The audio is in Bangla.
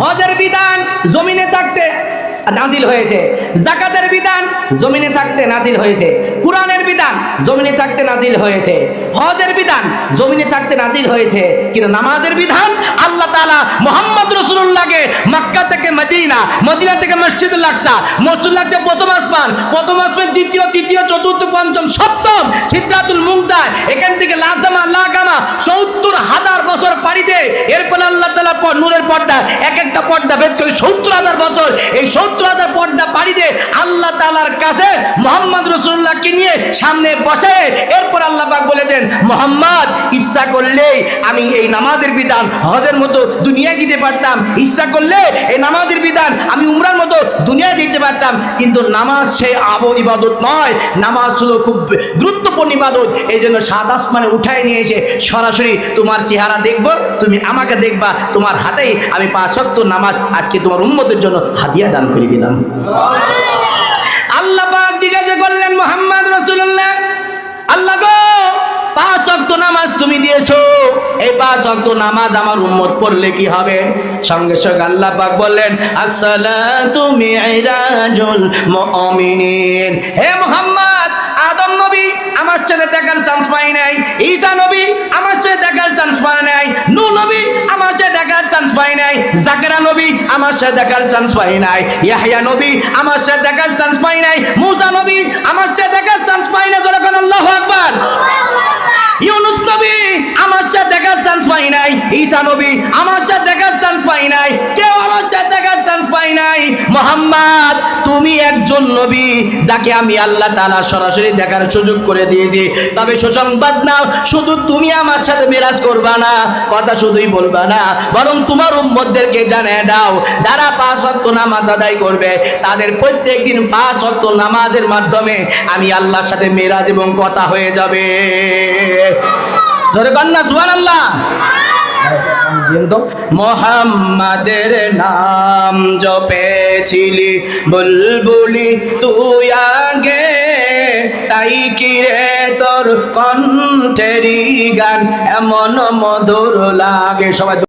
হজের বিধান জমিনে থাকতে নাজিল হয়েছে, যাকাতের বিধান জমিনে থাকতে নাজিল হয়েছে, কুরআনের বিধান জমিনে থাকতে নাজিল হয়েছে, হজের বিধান জমিনে থাকতে নাজিল হয়েছে, কিন্তু নামাজের বিধান আল্লাহ তাআলা মুহাম্মদ রাসূলুল্লাহকে মক্কা থেকে মদিনা, মদিনা থেকে মসজিদুল আকসা, মসজিদুল আকসা প্রথম আসমান, প্রথম আসমান দ্বিতীয়, তৃতীয়, চতুর্থ, পঞ্চম, সপ্তম সিদরাতুল মুনতাহা, এখান থেকে লাজামা লাগামা ৭০,০০০ বছর পাড়ি দিয়ে এরপর আল্লাহ তাআলা নূরের পর্দা, এক একটা পর্দা ভেদ করে ৭০,০০০ বছর, এই ৭০,০০০ পর্দা পাড়ি দিয়ে আল্লাহ তাআলার কাছে মুহাম্মদ রাসূলুল্লাহকে নিয়ে সামনে বসে এরপর আল্লাহ পাক বলেছেন, মুহাম্মদ ইচ্ছা করলে আমি এই নামাজের বিধান হজের মতো দুনিয়ায় দিতে পারতাম, ইচ্ছা করলে এই নামাজের বিধান আমি উমরার মতো দুনিয়ায় দিতে পারতাম, কিন্তু নামাজ সে ইবাদত নয়, নামাজ হলো খুব গুরুত্বপূর্ণ ইবাদত। এই জন্য সাত আসমানে উঠায় নিয়ে এসে সরাসরি তোমার চেহারা দেখবো, তুমি আমাকে দেখবা, তোমার হাতেই আমি ৫ ওয়াক্ত নামাজ আজকে তোমার উম্মতের জন্য হাদিয়া দান করে দিলাম। আল্লাহ পাক জিজ্ঞাসা করলেন, মুহাম্মদ রাসূলুল্লাহ, আল্লাহ গো ৫ ওয়াক্ত নামাজ তুমি দিয়েছো, এই ৫ ওয়াক্ত নামাজ আমার উম্মত পড়লে কি হবে? সঙ্গে সঙ্গে আল্লাহ পাক বললেন, আসসালাতু মিরাজুল মুমিনিন। হে মুহাম্মদ, আদম নবী আমার সাথে দেখার চান্স পাই নাই, ঈসা নবী আমার সাথে দেখার চান্স পাই নাই, নূহ নবী আমার সাথে দেখার চান্স পাই নাই, জাকারিয়া নবী আমার সাথে দেখার চান্স পাই নাই, ইয়াহইয়া নবী আমার সাথে দেখার চান্স পাই নাই, মূসা নবী আমার সাথে দেখার চান্স পাই নাই। বলেন আল্লাহু আকবার। ইউনূস নবী আমার সাথে দেখার চান্স পাই নাই, ঈসা নবী আমার সাথে দেখার চান্স পাই নাই, কেউ আমার সাথে দেখার চান্স পাই নাই। মুহাম্মদ তুমি একজন নবী যাকে আমি আল্লাহ তাআলা সরাসরি দেখার সুযোগ করে দিয়েছি। তবে সুসংবাদ নাও, শুধু তুমি আমার সাথে মিরাজ করবা না, কথা শুধুই বলবা না, বরং তোমার উম্মতদেরকে জানিয়ে দাও যারা ৫ ওয়াক্ত নামাজ আদায় করবে তাদের প্রত্যেকদিন ৫ ওয়াক্ত নামাজের মাধ্যমে আমি আল্লাহর সাথে মিরাজ এবং কথা হয়ে যাবে। জোরে কন্যা সুবহানাল্লাহ। মুহাম্মাদের নাম জপেছিলি বুলবুলি তুই আগে, তাই কি রে তোর কণ্ঠেরই গান এমন মধুর লাগে। সবাই